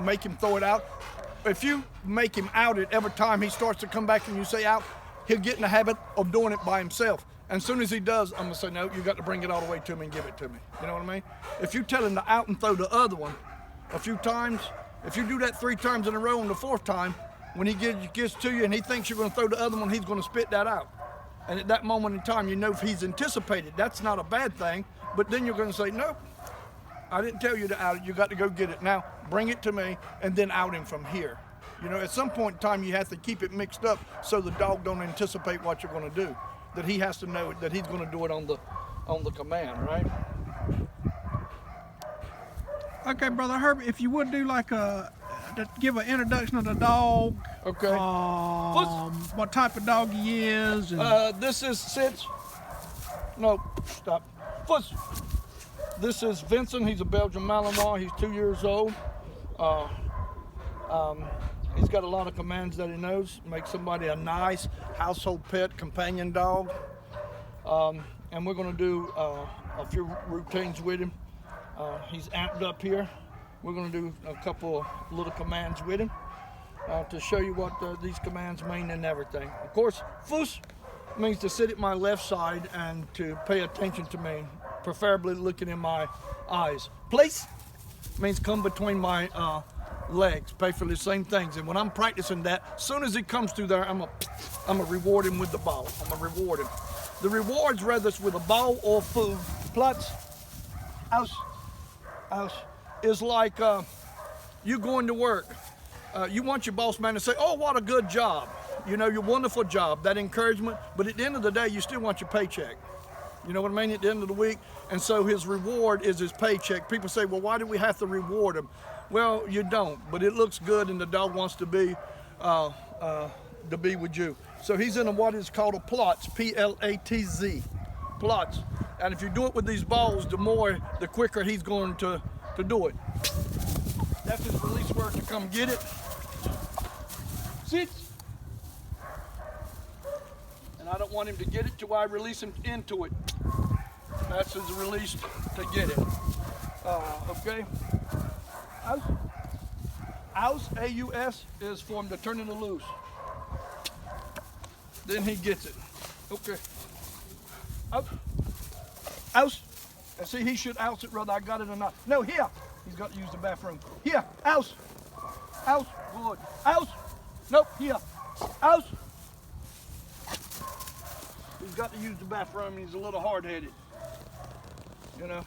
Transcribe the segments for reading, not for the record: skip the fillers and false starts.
make him throw it out. If you make him out it every time he starts to come back and you say out, he'll get in the habit of doing it by himself. And as soon as he does, I'm gonna say, no, you got to bring it all the way to me and give it to me. You know what I mean? If you tell him to out and throw the other one a few times, if you do that 3 times in a row, on the 4th time, when he gets to you and he thinks you're gonna throw the other one, he's gonna spit that out. And at that moment in time, you know if he's anticipated, that's not a bad thing, but then you're gonna say, nope, I didn't tell you to out it, you got to go get it. Now, bring it to me and then out him from here. You know, at some point in time, you have to keep it mixed up so the dog don't anticipate what you're gonna do. That he has to know that he's gonna do it on the command, right? Okay, Brother Herbert, if you would do like to give an introduction of the dog. Okay. What type of dog he is. And This is Sitch. No, stop. Fuss. This is Vincent. He's a Belgian Malinois. He's 2 years old. He's got a lot of commands that he knows. Makes somebody a nice household pet, companion dog. And we're going to do a few routines with him. He's amped up here. We're going to do a couple little commands with him to show you what these commands mean and everything. Of course, fuss means to sit at my left side and to pay attention to me, preferably looking in my eyes. Place means come between my legs, pay for the same things. And when I'm practicing that, as soon as he comes through there, I'm gonna reward him with the ball. I'm gonna reward him. The rewards, whether it's with a ball or food, Platz, aus, is like you going to work. You want your boss man to say, oh, what a good job. You know, your wonderful job, that encouragement. But at the end of the day, you still want your paycheck. You know what I mean? At the end of the week. And so his reward is his paycheck. People say, well, why do we have to reward him? Well, you don't, but it looks good and the dog wants to be with you. So he's in what is called a Platz, P-L-A-T-Z, Platz. And if you do it with these balls, the quicker he's going to do it. That's his release word to come get it. Sit. And I don't want him to get it till I release him into it. That's his release to get it. Okay. Aus, A-U-S, is for him to turn it loose. Then he gets it. Okay. Aus. And see, he should aus it whether I got it or not. No, here. He's got to use the bathroom. Here, aus. Aus. Good. Aus. Nope, here. Aus. He's got to use the bathroom. He's a little hard-headed. You know.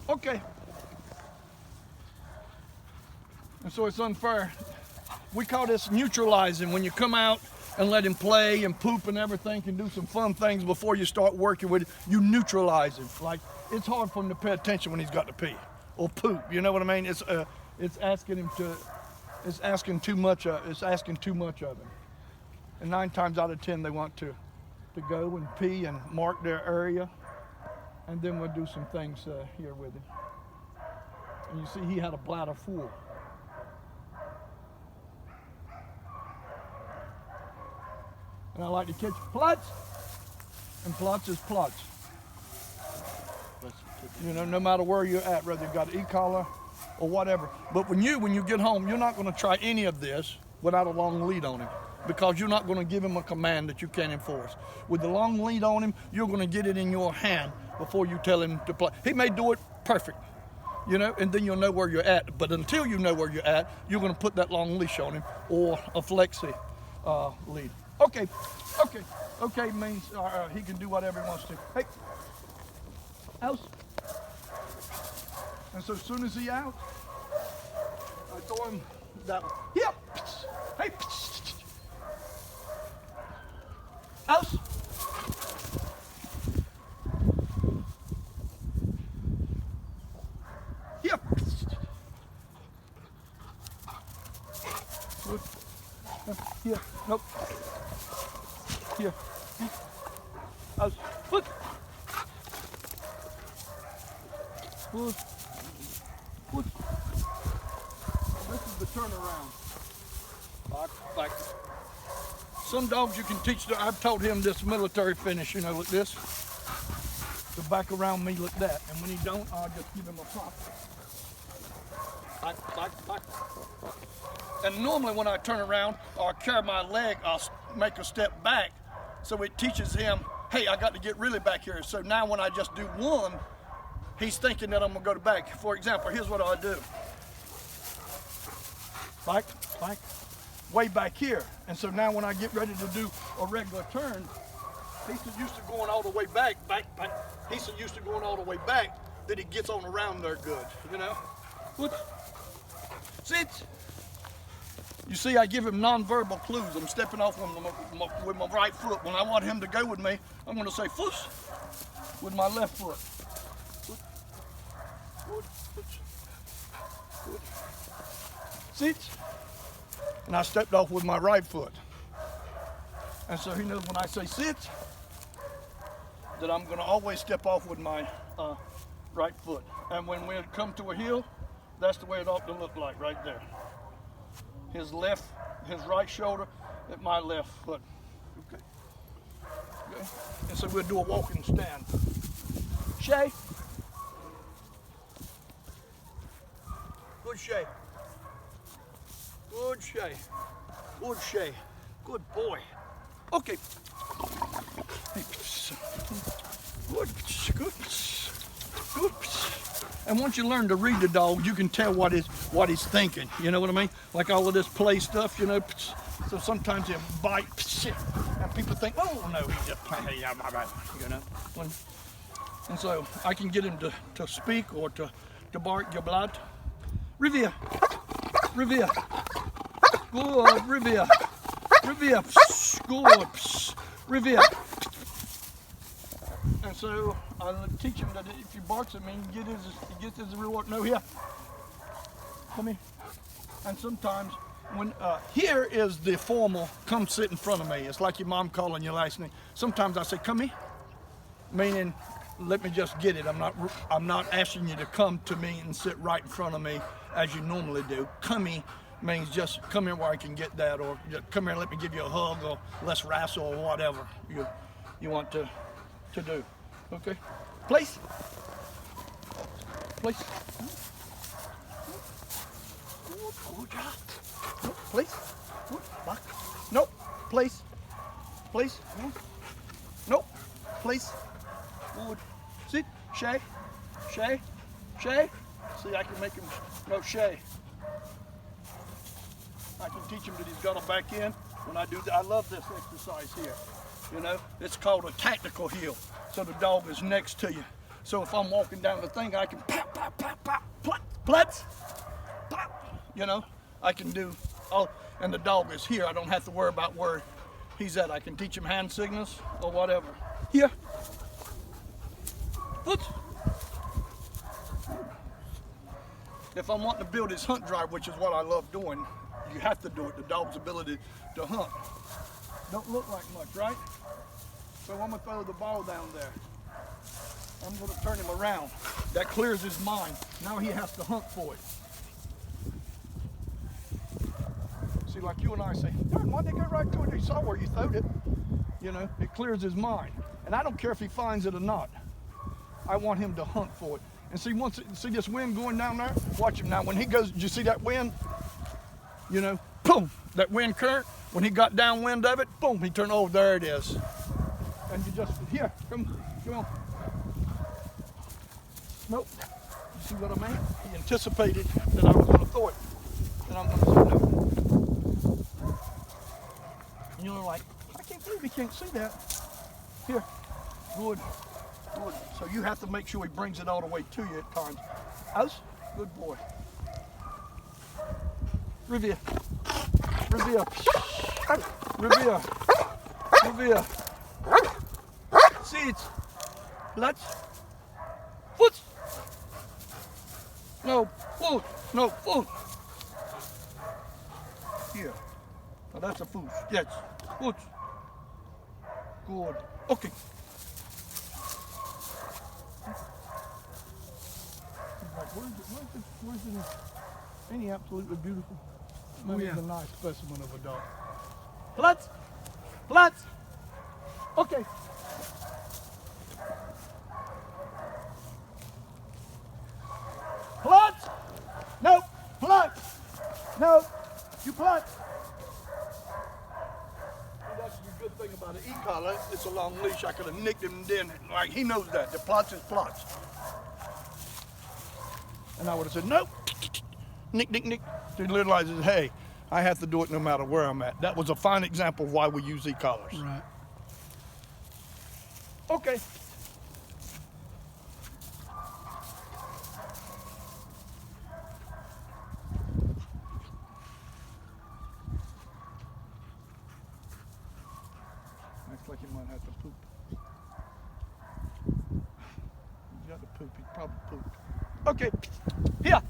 Okay. And so it's unfair. We call this neutralizing. When you come out and let him play and poop and everything and do some fun things before you start working with it, you neutralize him. Like, it's hard for him to pay attention when he's got to pee or poop. You know what I mean? It's asking him to, it's asking too much of him. And 9 times out of 10 they want to go and pee and mark their area. And then we'll do some things here with him. And you see he had a bladder full. And I like to catch Platz, and Platz is Platz. You know, no matter where you're at, whether you've got an e-collar or whatever. But when you get home, you're not going to try any of this without a long lead on him, because you're not going to give him a command that you can't enforce. With the long lead on him, you're going to get it in your hand before you tell him to play. He may do it perfect, you know, and then you'll know where you're at. But until you know where you're at, you're going to put that long leash on him or a flexi lead. Okay means he can do whatever he wants to. Hey, aus. And so as soon as he's out, I throw him that one. Here, hey, aus. Here. Good. Here, nope. Here. Aus. Good. Good. Good. This is the turnaround. Like some dogs you can teach. I've taught him this military finish, you know, like this. To back around me like that. And when he don't, I'll just give him a pop. back. And normally when I turn around or carry my leg, I'll make a step back. So it teaches him, hey, I got to get really back here. So now when I just do one, he's thinking that I'm gonna go to back. For example, here's what I do. Back, way back here. And so now when I get ready to do a regular turn, he's so used to going all the way back. He's so used to going all the way back that he gets on around there good, you know? Good. Sit. You see, I give him non-verbal clues. I'm stepping off with my right foot. When I want him to go with me, I'm going to say "fuss" with my left foot. Good. Sit. And I stepped off with my right foot. And so he knows when I say sit, that I'm going to always step off with my right foot. And when we come to a hill, that's the way it ought to look like right there. His right shoulder at my left foot. Okay. And so we'll do a walking stand. Shay. Good Shay. Good Shay. Good Shay. Good boy. Okay. Good. And once you learn to read the dog, you can tell what he's thinking. You know what I mean? Like all of this play stuff, you know. So sometimes he'll bite, and people think, oh no, he's just playing, you know. And so I can get him to speak or to bark your blood. Revere. Good, Revere. Good, Revere. And so I teach him that if he barks at me, he gets his reward. No, here. Come here. And sometimes when here is the formal come sit in front of me. It's like your mom calling your last name. Sometimes I say come here, meaning let me just get it. I'm not asking you to come to me and sit right in front of me as you normally do. Come here means just come here where I can get that, or just come here and let me give you a hug, or let's wrestle, or whatever you want to do. Okay? Place. Good job. Nope. Place. Good. Back. Nope. Place. Nope. Place. Good. Sit. Shay. See, I can make him, no, Shay. I can teach him that he's got to back in when I do that. I love this exercise here. You know, it's called a tactical heel. So the dog is next to you. So if I'm walking down the thing, I can pop, plats, pop. You know, I can do all, and the dog is here. I don't have to worry about where he's at. I can teach him hand signals or whatever. Here. Foot. If I'm wanting to build his hunt drive, which is what I love doing, you have to do it. The dog's ability to hunt. Don't look like much, right? So I'm gonna throw the ball down there. I'm gonna turn him around. That clears his mind. Now he has to hunt for it. See, like you and I say, darn, why'd they go right to it? They saw where you throwed it. You know, it clears his mind. And I don't care if he finds it or not. I want him to hunt for it. And see this wind going down there? Watch him now. When he goes, did you see that wind? You know, boom, that wind current. When he got downwind of it, boom, he turned, oh, there it is. And you just, here, come on. Nope. You see what I mean? He anticipated that I was going to throw it. And I'm going to say no. And you're like, I can't believe he can't see that. Here, good. So you have to make sure he brings it all the way to you at times. Us? Good boy. Revere. Seeds. Let's. Foot. No, foot. Here. Now that's a foot. Yes. Foot. Good. Okay. Like, where's it? Ain't he absolutely beautiful? Oh, yeah. He's a nice specimen of a dog. Plats. Okay. Plats. Nope. No, you plot. That's the good thing about an e-collar. It's a long leash. I could have nicked him then. Like, he knows that. The plots is plots. And I would have said, nope. Nick, nick, nick. He realizes, hey, I have to do it no matter where I'm at. That was a fine example of why we use e-collars. Right. Okay. Looks like he might have to poop. He's got to poop. He probably pooped. Okay. Here.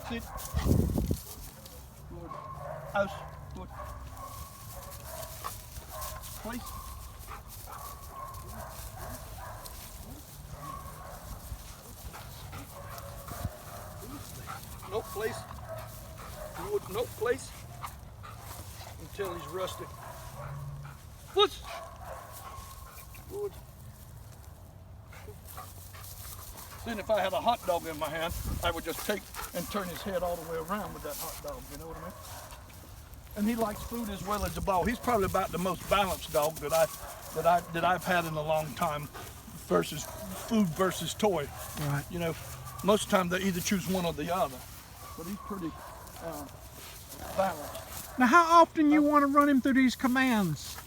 Sit. Good. House. Good. Place. Nope, place. Good. Nope, place. Until he's rusted. Foot. Good. Then if I had a hot dog in my hand, I would just take and turn his head all the way around with that hot dog, you know what I mean? And he likes food as well as the ball. He's probably about the most balanced dog that I've had in a long time versus food versus toy. Right. You know, most of the time they either choose one or the other. But he's pretty balanced. Now, how often you want to run him through these commands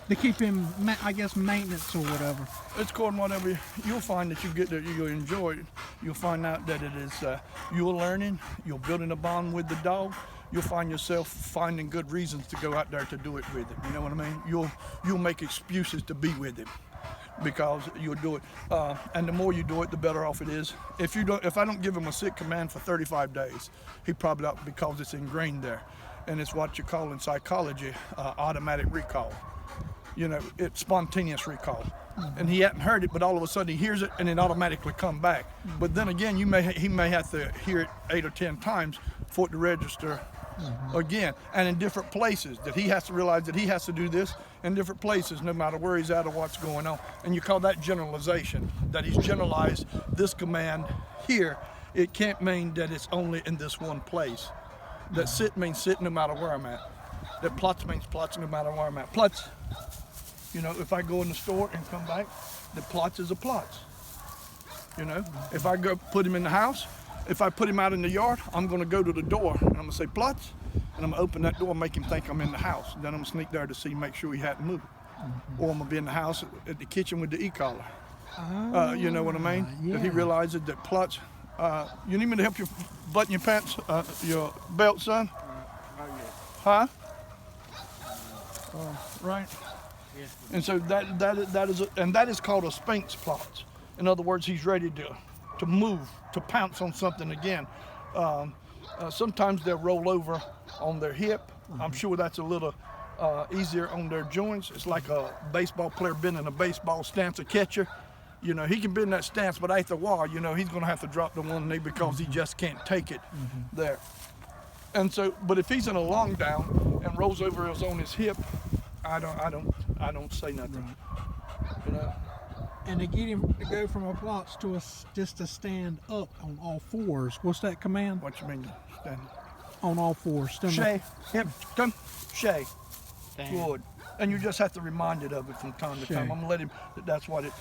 to keep him, I guess, maintenance or whatever? It's called whatever. You'll find that you get that you'll enjoy it. You'll find out that it is you're learning. You're building a bond with the dog. You'll find yourself finding good reasons to go out there to do it with him. You know what I mean? You'll make excuses to be with him because you'll do it. And the more you do it, the better off it is. If I don't give him a sit command for 35 days, he probably not, because it's ingrained there, and it's what you call in psychology automatic recall. You know, it's spontaneous recall. And he hadn't heard it, but all of a sudden he hears it and it automatically come back. But then again, he may have to hear it 8 or 10 times for it to register again, and in different places, that he has to realize that he has to do this in different places no matter where he's at or what's going on. And you call that generalization, that he's generalized this command here. It can't mean that it's only in this one place. That sit means sit no matter where I'm at. That plots means plots no matter where I'm at. Plots. You know, if I go in the store and come back, the plots is a plots. You know, if I go put him in the house, if I put him out in the yard, I'm going to go to the door and I'm going to say plots, and I'm going to open that door and make him think I'm in the house. Then I'm going to sneak there to see, make sure he hadn't moved. Or I'm going to be in the house at the kitchen with the e-collar. You know what I mean? Yeah. That he realizes that plots. You need me to help you button your pants, your belt, son? Huh? Right. And so that is called a Sphinx plot. In other words, he's ready to move, to pounce on something again. Sometimes they'll roll over on their hip. I'm sure that's a little easier on their joints. It's like a baseball player bending a baseball stance, a catcher. You know, he can bend that stance, but after a while, you know, he's going to have to drop the one knee because he just can't take it there. And so, but if he's in a long down and rolls over on his hip, I don't say nothing. You know. And to get him to go from a plots to just to stand up on all fours, what's that command? What you mean, stand? On all fours. Stand Shay, up. hip, come, Shay. Good. And you just have to remind it of it from time to time. I'm gonna let him. That's what it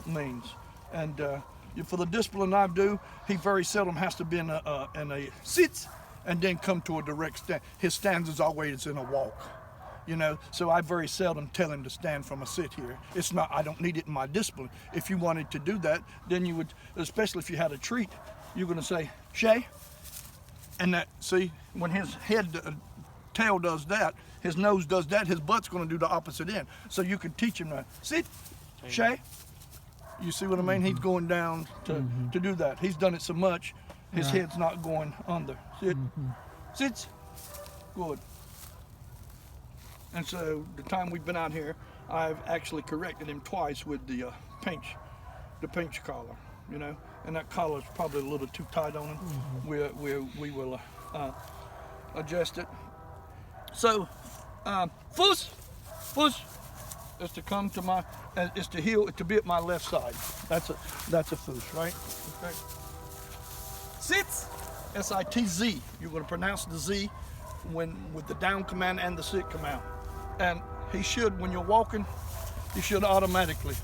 means. And for the discipline I do, he very seldom has to be in a sit and then come to a direct stand. His stands is always in a walk. You know, so I very seldom tell him to stand from a sit here. It's not, I don't need it in my discipline. If you wanted to do that, then you would, especially if you had a treat, you're going to say, Shay, and that, see, when his tail does that, his nose does that, his butt's going to do the opposite end. So you could teach him to sit, Shay. You see what I mean? He's going down to do that. He's done it so much, his head's not going under. Sit, sits, good. And so the time we've been out here, I've actually corrected him twice with the pinch collar, you know, and that collar's probably a little too tight on him. We will adjust it. So, fuss, is to come to my, is to heel, to be at my left side. That's a foosh, right? Okay. Sitz, S-I-T-Z. You're going to pronounce the Z with the down command and the sit command. And he should, when you're walking, you should automatically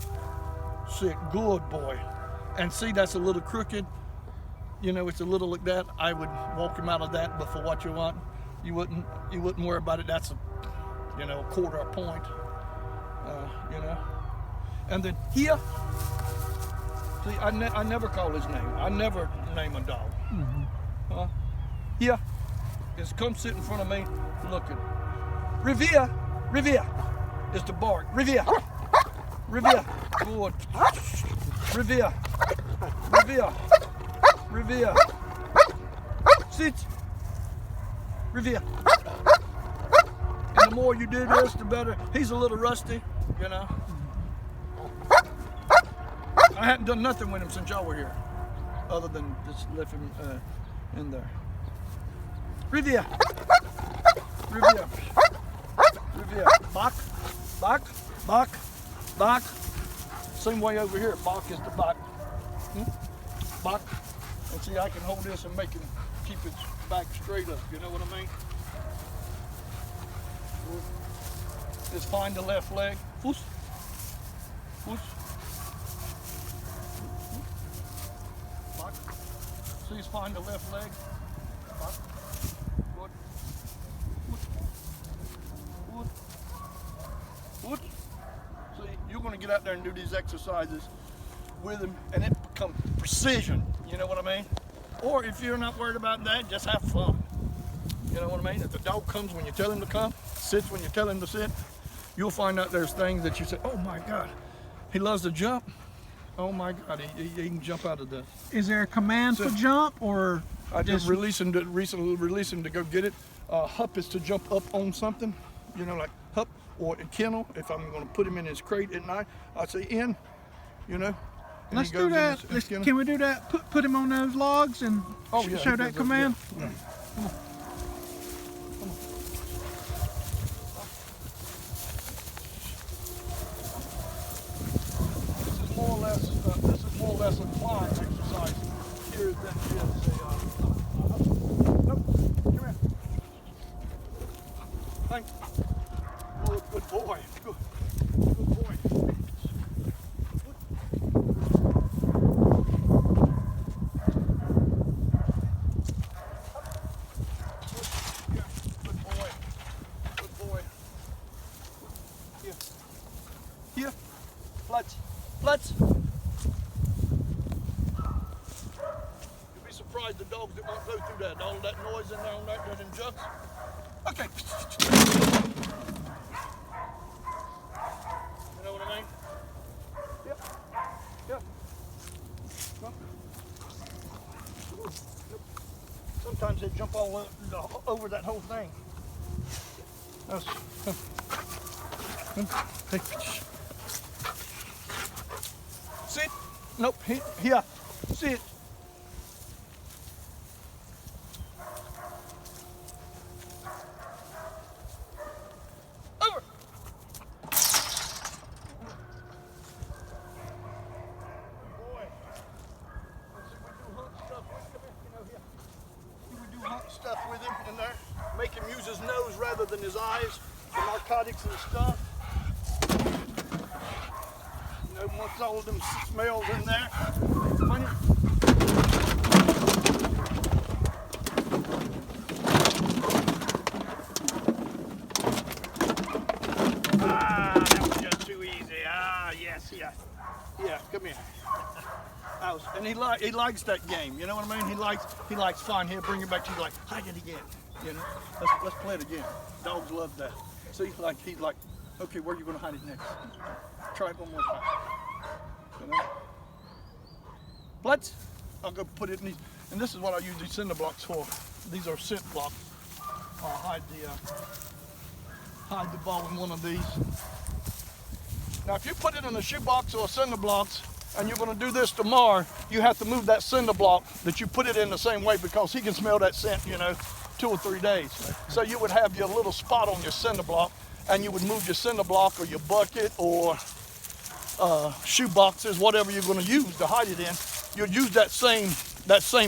sit. Good boy. And see, that's a little crooked. You know, it's a little like that. I would walk him out of that, but for what you want, you wouldn't worry about it. That's a, you know, a quarter a point. You know. And then here, see, I never call his name. I never name a dog. Here is come sit in front of me looking. Revere, Revere is the bark. Revere, Revere, good. Revere, Revere, Revere. Sit. Revere. And the more you do this, the better. He's a little rusty, you know. I hadn't done nothing with him since y'all were here, other than just left him in there. Revere. Revere. Revere. Bach. Bach. Bach. Bach. Same way over here. Bach is the Bach. Bach. And see, I can hold this and make him keep his back straight up. You know what I mean? Just find the left leg. Fuss. Fuss. Bach. Please find the left leg. Bach. Good. Good. Good. See, you're going to get out there and do these exercises with him, and it becomes precision. You know what I mean? Or if you're not worried about that, just have fun. You know what I mean? If the dog comes when you tell him to come, sits when you tell him to sit, you'll find out there's things that you say, oh my God, he loves to jump. Oh my God, he can jump out of this. Is there a command for jump, or I just recently released him to go get it. Hup is to jump up on something, you know, like hup, or a kennel. If I'm going to put him in his crate at night, I say in, you know. Let's do that. Can we do that? Put him on those logs and show that command. Yeah. Come on. Come on. This is more or less a climb exercise here than it is a. Nope. Come here. Thank you. Good boy. Good boy. Here, Platz, Platz. You'll be surprised the dogs that won't go through that. All that noise in there on that doesn't jump. Okay. You know what I mean? Yep. Yep. Sometimes they jump all over that whole thing. That's, hey. Sit. Nope. Here. Sit. Over. Boy. We do hunt stuff with him in there. Make him use his nose rather than his eyes. The narcotics and stuff. You know, once all of them smells in there. Funny. That was just too easy. Yes, yeah. Yeah, come here. And he likes that game. You know what I mean? He likes fun. He'll bring it back to you like, hide it again. You know, let's play it again. Dogs love that. See, he's like, okay, where are you going to hide it next? Try it one more time. You know? Let's. I'll go put it in these, and this is what I use these cinder blocks for. These are scent blocks. I'll hide the ball in one of these. Now, if you put it in a shoebox or a cinder blocks, and you're going to do this tomorrow, you have to move that cinder block that you put it in the same way because he can smell that scent, you know, 2 or 3 days. So you would have your little spot on your cinder block, and you would move your cinder block or your bucket or shoe boxes, whatever you're going to use to hide it in, you'd use that same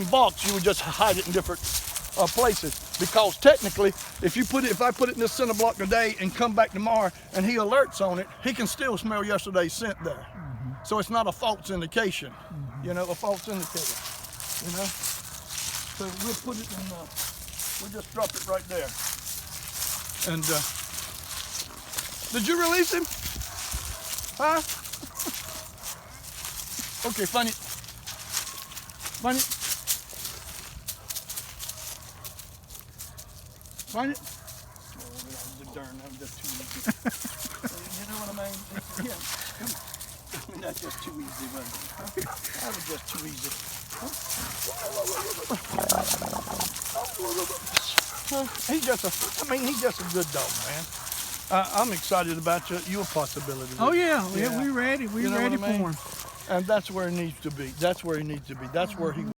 box. You would just hide it in different places, because technically, if I put it in this cinder block today and come back tomorrow and he alerts on it, he can still smell yesterday's scent there. So it's not a false indication, you know, a false indicator, you know. So we'll put it in, we'll just drop it right there. And did you release him? Huh? Okay, find it. Find it. Find it. Oh, darn, that was just too easy. You know what I mean? Yeah. Come on. I mean, that's just too easy, wasn't it? Huh? That was just too easy. He's just a good dog, man. I'm excited about your possibility. Oh yeah, we're ready. We're ready for him. And that's where he needs to be. That's where he needs to be. That's where he